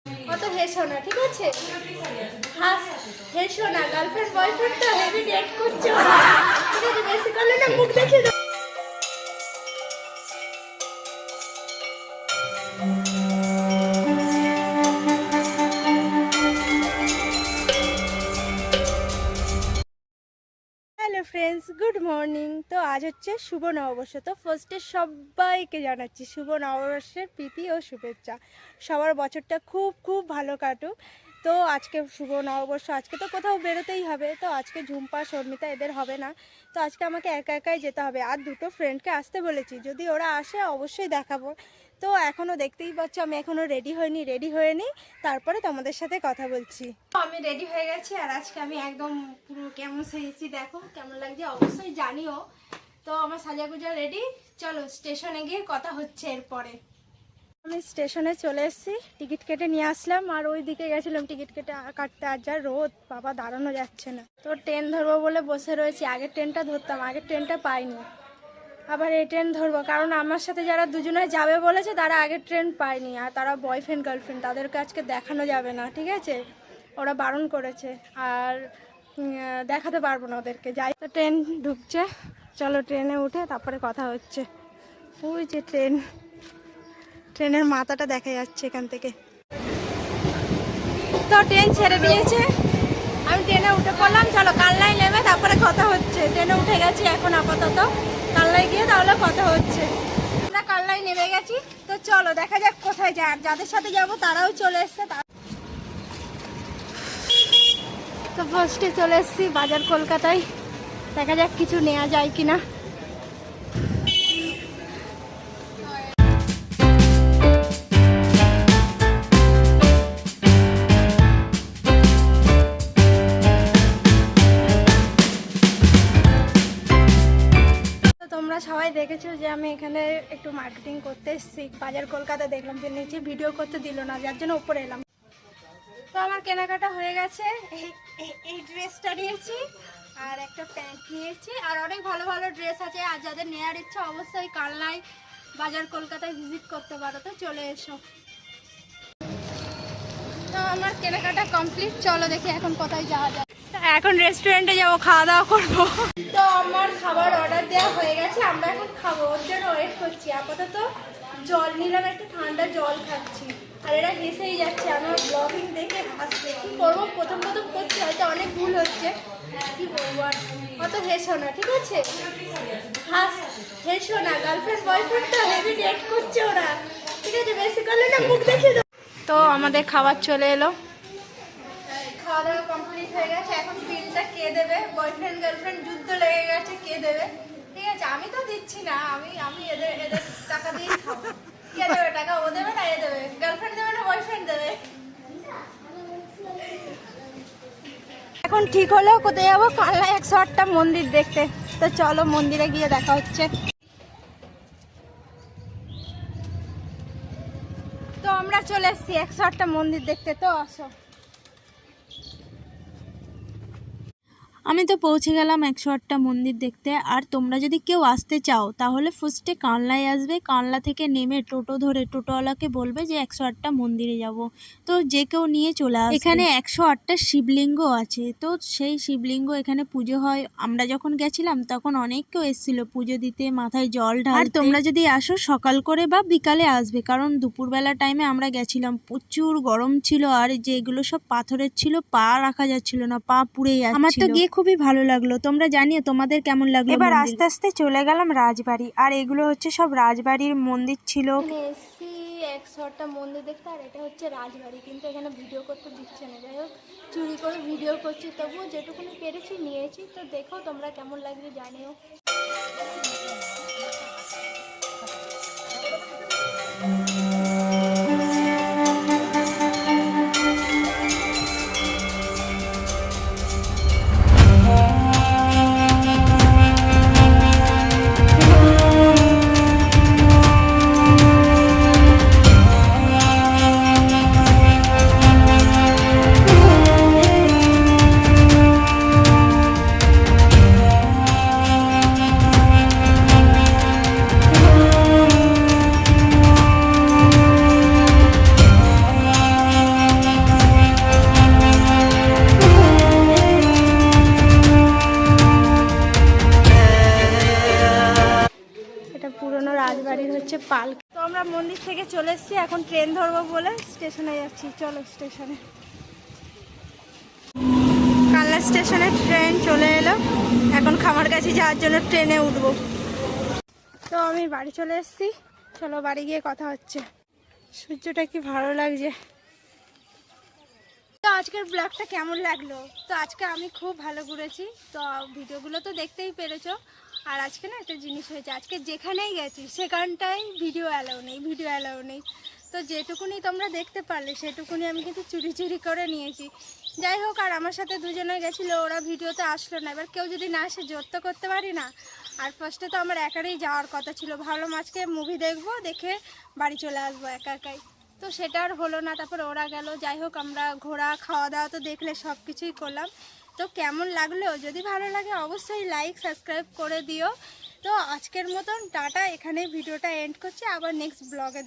অত হেসো না, ঠিক আছে? হাস হেসো না, গার্লফ্রেন্ড বয়ফ্রেন্ড তো হেভি ডেট করছো, ঠিক আছে? বেশি করলে না মুখ দেখে দাও। Hello friends, good morning. তো আজ হচ্ছে শুভ নববর্ষ। তো ফার্স্টে সবাইকে জানাচ্ছি শুভ নববর্ষের প্রীতি ও শুভেচ্ছা। সবার বছরটা খুব খুব ভালো কাটুক। তো আজকে শুভ নববর্ষ, আজকে তো কোথাও বেরোতেই হবে। তো আজকে ঝুম্পা শর্মিতা এদের হবে না, তো আজকে আমাকে একা একাই যেতে হবে। আর দুটো ফ্রেন্ডকে আসতে বলেছি, যদি ওরা আসে অবশ্যই দেখাবো। তো এখনও দেখতেই পাচ্ছ আমি এখনও রেডি হয়ে নিই, তারপরে তোমাদের সাথে কথা বলছি। আমি রেডি হয়ে গেছি, আর আজকে আমি একদম পুরো কেমন সেজেছি দেখো, কেমন লাগছে অবশ্যই জানিও। তো আমার সাজাগুজা রেডি, চলো স্টেশনে গিয়ে কথা হচ্ছে এরপরে। আমি স্টেশনে চলে এসেছি, টিকিট কেটে নিয়ে আসলাম। আর ওই দিকে গেছিলাম টিকিট কাটতে, আর যা রোদ বাবা, দাঁড়ানো যাচ্ছে না। তো ট্রেন ধরবো বলে বসে রয়েছি। আগের ট্রেনটা ধরতাম, আগের ট্রেনটা পাইনি, আবার এই ট্রেন ধরবো। কারণ আমার সাথে যারা দুজনে যাবে বলেছে তারা আগের ট্রেন পায়নি, আর তারা বয়ফ্রেন্ড গার্লফ্রেন্ড, তাদেরকে আজকে দেখানো যাবে না, ঠিক আছে? ওরা বারণ করেছে, আর দেখাতে পারবো না ওদেরকে। যাই, তো ট্রেন ঢুকছে, চলো ট্রেনে উঠে তারপরে কথা হচ্ছে। ওই যে ট্রেনের মাথাটা দেখা যাচ্ছে এখান থেকে। তো ট্রেন ছেড়ে দিয়েছে, আমি ট্রেনে উঠে পড়লাম। চলো কালনায় নেমে তারপরে কথা হচ্ছে। ট্রেনে উঠে গেছি এখন আপাতত, কালনায় গিয়ে তাহলে কথা হচ্ছে। আমরা কালনায় নেমে গেছি, তো চলো দেখা যাক কোথায় যায়। আর যাদের সাথে যাবো তারাও চলে এসছে। তো ফার্স্টে চলে এসেছি বাজার কলকাতায়, দেখা যাক কিছু নেওয়া যায় কিনা। তোমরা সবাই দেখেছো যে আমি এখানে একটু মার্কেটিং করতে এসেছি। বাজার কলকাতা দেখলাম যে নিচে ভিডিও করতে দিল না, যার জন্য উপরে এলাম। তো আমার কেনাকাটা হয়ে গেছে। এই ড্রেসটা নিয়েছি, আর একটা প্যান্ট নিয়েছি, আর অনেক ভালো ভালো ড্রেস আছে। আর যাদের নেওয়ার ইচ্ছা অবশ্যই কালনায় বাজার কলকাতায় ভিজিট করতে পারো, তো চলে এসো। তো আমার কেনাকাটা কমপ্লিট, চলো দেখি এখন কোথায় যাওয়া যায়। এখন রেস্টুরেন্টে যাবো, খাওয়া দাওয়া করবো। তো আমার খাবার অর্ডার দেওয়া হয়ে গেছে, আমরা এখন খাবো, ওর জন্য ওয়েট করছি। আপাতত জল নিলাম, একটু ঠান্ডা জল খাচ্ছি। আর এরা হেসেই যাচ্ছে, আমার ব্লগিং দেখে হাসছে। কী করবো, প্রথম করছি, হয়তো অনেক ভুল হচ্ছে, কি বলবো। আর অত হেসো না, ঠিক আছে? হেসো না, গার্লফ্রেন্ড বয়ফ্রেন্ড তো হেভি ডেট করছে ওরা, ঠিক আছে? বেশি করলে না মুখ দেখে দাও। তো আমাদের খাবার চলে এলো, খাওয়া দাওয়া কমপ্লিট হয়ে গেছে। এখন বিলটা কে দেবে? বয়ফ্রেন্ড গার্লফ্রেন্ড যুদ্ধ লেগে গেছে, কে দেবে? ঠিক আছে, আমি তো দিচ্ছি না, আমি এদের টাকা দিয়ে খাবো। কে দেবে টাকা? ও দেবে না এ দেবে? গার্লফ্রেন্ড দেবে না বয়ফ্রেন্ড দেবে? এখন ঠিক হলো কোথায় যাবো? কালনায় 108টা মন্দির দেখতে। তো চলো মন্দিরে গিয়ে দেখা হচ্ছে। তো আমরা চলে এসেছি 108টা মন্দির দেখতে, তো আসো। আমি তো পৌঁছে গেলাম 108টা মন্দির দেখতে। আর তোমরা যদি কেউ আসতে চাও তাহলে ফার্স্টে কালনায় আসবে, কালনা থেকে নেমে টোটো ধরে টোটোওয়ালাকে বলবে যে 108টা মন্দিরে যাব, তো যে কেউ নিয়ে চলে আসবে। এখানে 108টা শিবলিঙ্গ আছে, তো সেই শিবলিঙ্গ এখানে পুজো হয়। আমরা যখন গেছিলাম তখন অনেক কেউ এসেছিল পুজো দিতে, মাথায় জল ঢালতে। আর তোমরা যদি আসো সকাল করে বা বিকালে আসবে, কারণ দুপুরবেলা টাইমে আমরা গেছিলাম, প্রচুর গরম ছিল। আর যেগুলো সব পাথরের ছিল, পা রাখা যাচ্ছিল না, পা পুড়ে যাচ্ছিল। আমার তো গিয়ে খুবই ভালো লাগলো, তোমরা জানিও তোমাদের কেমন লাগলো। এবার আস্তে আস্তে চলে গেলাম রাজবাড়ি, আর এগুলো হচ্ছে সব রাজবাড়ির মন্দির ছিল। এসছি 108টা মন্দির দেখতে, আর এটা হচ্ছে রাজবাড়ি। কিন্তু এখানে ভিডিও করতে দিচ্ছে না, যাই হোক চুরি করে ভিডিও করছি, তবুও যেটুকুনি পেরেছি নিয়েছি। তো দেখো তোমরা কেমন লাগবে জানিও। পালকি। তো আমরা মন্দির থেকে চলে এসেছি, এখন ট্রেন ধরবো বলে স্টেশনে যাচ্ছি। চলো স্টেশনে। কালনা স্টেশনে ট্রেন চলে এলো, এখন খামারগাছি যাওয়ার জন্য ট্রেনে উঠবো। তো আমি বাড়ি চলে এসেছি, চলো বাড়ি গিয়ে কথা হচ্ছে। সূর্যটা কি ভালো লাগছে। তো আজকের ব্লগটা কেমন লাগলো? তো আজকে আমি খুব ভালো ঘুরেছি, তো ভিডিওগুলো তো দেখতেই পেরেছো। আর আজকে না একটা জিনিস হয়েছে, আজকে যেখানেই গেছি সেখানটাই ভিডিও অ্যালাউ নেই। তো যেটুকুনি তোমরা দেখতে পারলে সেটুকুনি আমি কিন্তু চুরি চুরি করে নিয়েছি। যাই হোক, আর আমার সাথে দুজনে গেছিলো, ওরা ভিডিওতে আসলো না। এবার কেউ যদি না আসে জোর তো করতে পারি না। আর ফার্স্টে তো আমার একারই যাওয়ার কথা ছিল, ভাবলাম আজকে মুভি দেখবো, দেখে বাড়ি চলে আসবো একা একাই। তো সেটা আর হলো না, তারপর ওরা গেল। যাই হোক, আমরা ঘোরা খাওয়া দাওয়া তো দেখলে, সব কিছুই করলাম। তো কেমন লাগলো? যদি ভালো লাগে অবশ্যই লাইক সাবস্ক্রাইব করে দিও। তো আজকের মতন টাটা, এখানেই ভিডিওটা এন্ড করছি, আবার নেক্সট ব্লগে